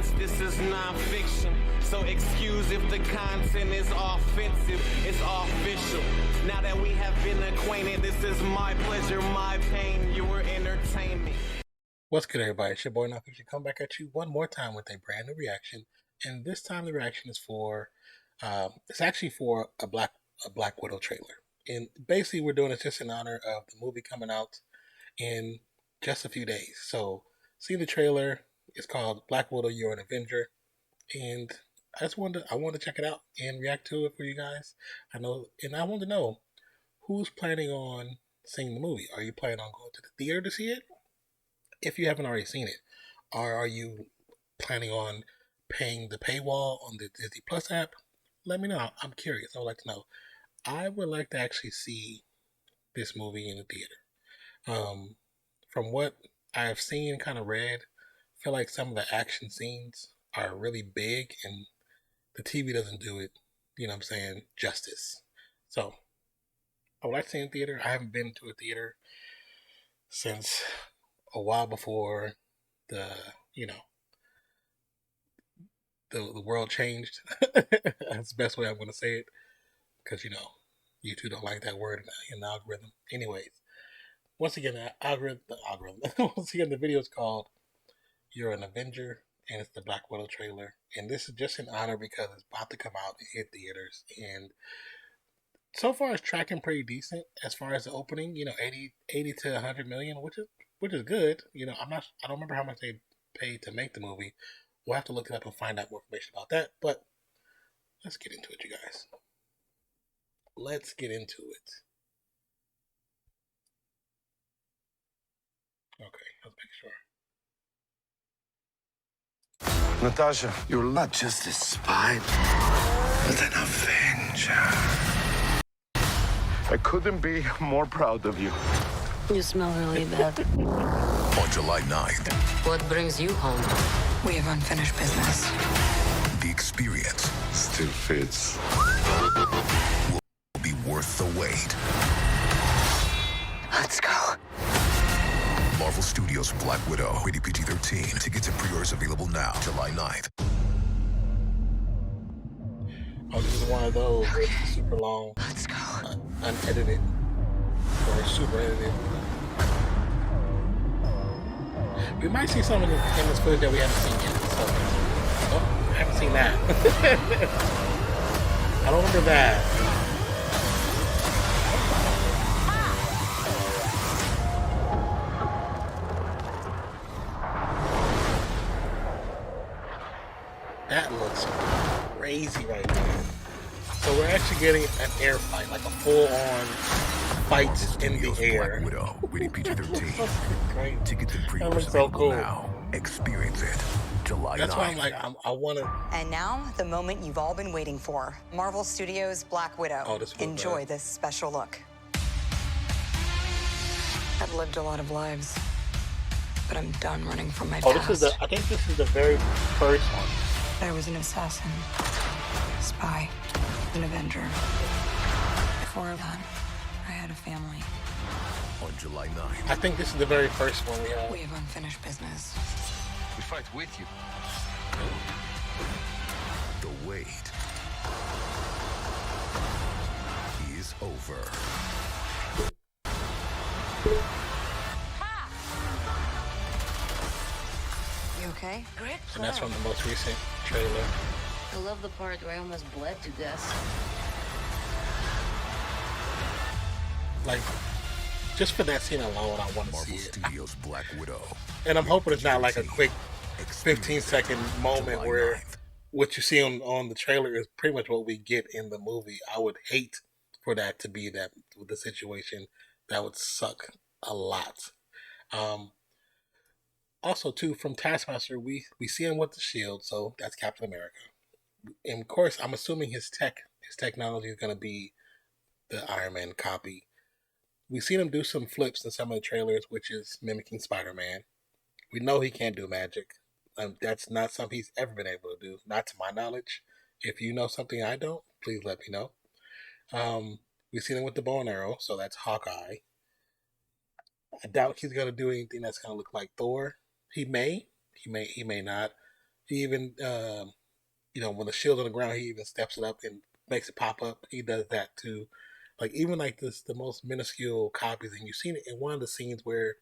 facts, this is non-fiction. So excuse if the content is offensive, it's official. Now that we have been acquainted, this is my pleasure, my pain, your entertainment. What's good, everybody? It's your boy Nonpfixion. Come back at you one more time with a brand new reaction, and this time the reaction is for, it's actually for a Black Widow trailer. And basically, we're doing it just in honor of the movie coming out in just a few days. So, see the trailer. It's called Black Widow, You're an Avenger, and I wanted to check it out and react to it for you guys. I want to know who's planning on seeing the movie. Are you planning on going to the theater to see it? If you haven't already seen it, or are you planning on paying the paywall on the Disney Plus app? Let me know. I'm curious. I would like to know. I would like to actually see this movie in the theater. From what I've seen and kind of read, I feel like some of the action scenes are really big and the TV doesn't do it, justice. So, I would like to see it in theater. I haven't been to a theater since a while before the world changed. That's the best way I'm going to say it, because YouTube don't like that word in the algorithm. Anyways, once again, the algorithm. Once again, the video is called "You're an Avenger," and it's the Black Widow trailer. And this is just an honor because it's about to come out and hit theaters. And so far, it's tracking pretty decent as far as the opening. 80 to 100 million, which is good. I don't remember how much they paid to make the movie. We'll have to look it up and find out more information about that. But let's get into it, you guys. Let's get into it. Okay, let's make sure. Natasha, you're not just a spy, but an Avenger. I couldn't be more proud of you. You smell really bad. On July 9th, What brings you home? We have unfinished business. the experience Still fits. will be worth the wait. Let's go. Marvel Studios' Black Widow, rated PG-13. Tickets and pre-orders available now, July 9th. Oh, this is one of those super long, Let's go. unedited, or super edited. We might see some in this footage that we haven't seen yet. So, I haven't seen that. I don't remember that. That looks crazy right there. So we're actually getting an air fight, like a full-on fight in the Studios' air. Black Widow, rated PG-13. Great. Tickets and That pre-orders looks so available cool. now. Experience it, July 9th. That's why I'm like, I want to. And now, the moment you've all been waiting for. Marvel Studios' Black Widow. Oh, this was Enjoy bad. this special look. I've lived a lot of lives, but I'm done running from my Oh, past. I think this is the very first one. I was an assassin, spy, an Avenger. Before that, I had a family. On July 9th. I think this is the very first one we have. We have unfinished business. We fight with you. The wait is over. You okay? Great And that's plan. from the most recent trailer. I love the part where I almost bled to death. Like, just for that scene alone, I want to see Marvel it. Studios' Black Widow. And I'm hoping it's not like a quick Experience 15-second moment July where 9th. what you see on the trailer is pretty much what we get in the movie. I would hate for that to be that with the situation. That would suck a lot. Also, too, from Taskmaster, we see him with the shield, so that's Captain America. And of course, I'm assuming his technology is going to be the Iron Man copy. We've seen him do some flips in some of the trailers, which is mimicking Spider-Man. We know he can't do magic. That's not something he's ever been able to do, not to my knowledge. If you know something I don't, please let me know. We've seen him with the bow and arrow, so that's Hawkeye. I doubt he's gonna do anything that's gonna look like Thor. He may not. He even, when the shield's on the ground, he even steps it up and makes it pop up. He does that too. Like even like this, the most minuscule copies, and you've seen it in one of the scenes where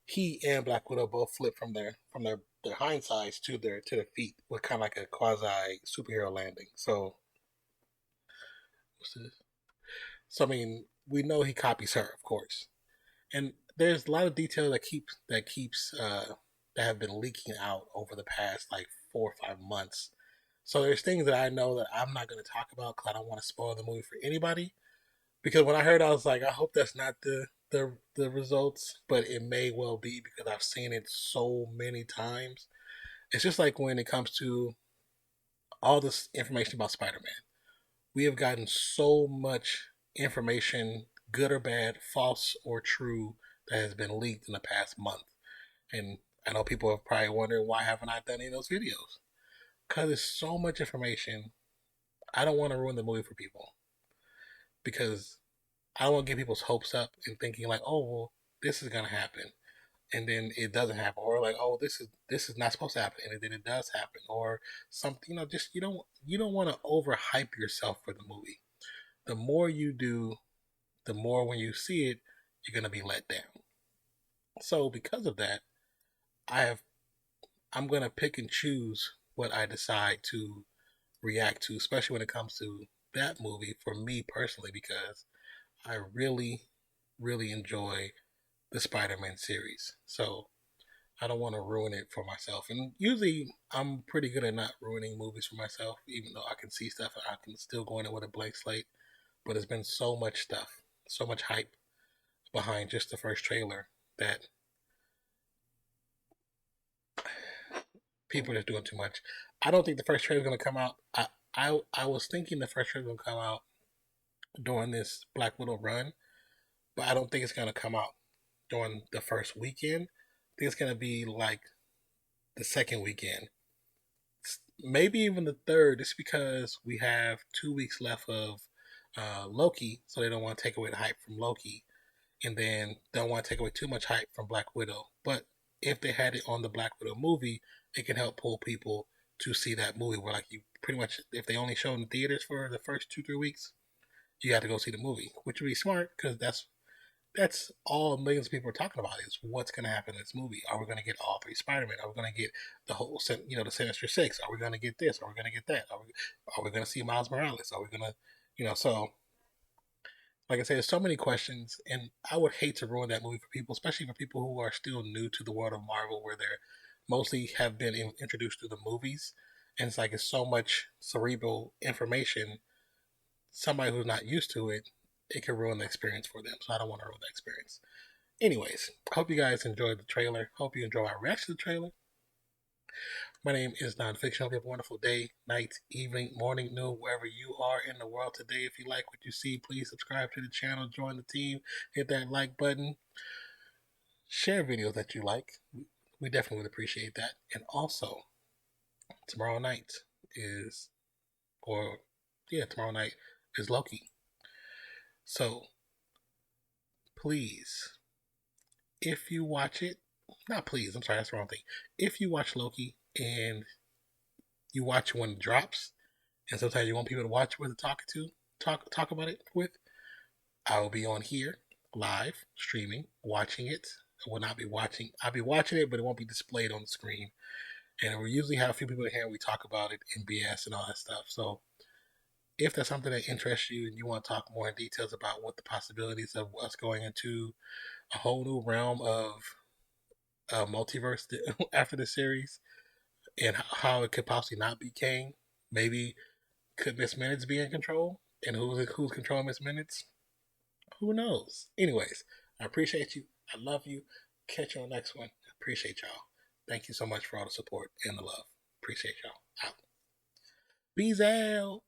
he and Black Widow both flip from their hind sides to their feet with kind of like a quasi superhero landing. So, what's this? So I mean, we know he copies her, of course, and there's a lot of detail that have been leaking out over the past like 4 or 5 months. So there's things that I know that I'm not going to talk about because I don't want to spoil the movie for anybody. Because when I heard, I was like, I hope that's not the results, but it may well be because I've seen it so many times. It's just like when it comes to all this information about Spider-Man. We have gotten so much information, good or bad, false or true, that has been leaked in the past month. And I know people have probably wondered, why haven't I done any of those videos? Because there's so much information. I don't want to ruin the movie for people because I don't want to get people's hopes up and thinking like, oh well, this is gonna happen, and then it doesn't happen, or like, oh, this is not supposed to happen, and then it does happen, or something. Just you don't want to overhype yourself for the movie. The more you do, the more when you see it, you're gonna be let down. So because of that, I'm gonna pick and choose what I decide to react to, especially when it comes to that movie for me personally, because I really, really enjoy the Spider-Man series. So I don't want to ruin it for myself. And usually I'm pretty good at not ruining movies for myself, even though I can see stuff and I can still go in it with a blank slate. But there's been so much stuff, so much hype behind just the first trailer that people are just doing too much. I don't think the first trailer is going to come out. I was thinking the first trailer was going to come out during this Black Widow run, but I don't think it's going to come out during the first weekend. I think it's going to be like the second weekend, maybe even the third, just because we have 2 weeks left of Loki, so they don't want to take away the hype from Loki, and then don't want to take away too much hype from Black Widow. But if they had it on the Black Widow movie, it can help pull people to see that movie. Where like you pretty much, if they only show in the theaters for the first 2-3 weeks, you have to go see the movie, which would be smart because that's all millions of people are talking about is what's going to happen in this movie. Are we going to get all three Spider-Man? Are we going to get the whole, the Sinister Six? Are we going to get this? Are we going to get that? Are we going to see Miles Morales? Are we going to, so like I said, there's so many questions, and I would hate to ruin that movie for people, especially for people who are still new to the world of Marvel, where they're mostly have been introduced through the movies, and it's so much cerebral information. Somebody who's not used to it, it can ruin the experience for them. So I don't want to ruin the experience. Anyways, hope you guys enjoyed the trailer. Hope you enjoy our reaction to the trailer. My name is Nonpfixion. Hope you have a wonderful day, night, evening, morning, noon, wherever you are in the world today. If you like what you see, please subscribe to the channel, join the team, hit that like button, share videos that you like. We definitely would appreciate that. And also, tomorrow night is Loki. So please, if you watch it, not please, I'm sorry, that's the wrong thing. If you watch Loki and you watch when it drops, and sometimes you want people to watch with talk about it with, I will be on here live streaming, watching it. I'll be watching it, but it won't be displayed on the screen. And we usually have a few people in here and we talk about it in BS and all that stuff. So if that's something that interests you and you want to talk more in details about what the possibilities of us going into a whole new realm of multiverse after the series and how it could possibly not be Kang, maybe could Miss Minutes be in control? And who's controlling Miss Minutes? Who knows? Anyways, I appreciate you. I love you. Catch you on the next one. I appreciate y'all. Thank you so much for all the support and the love. Appreciate y'all. Out. Peace out.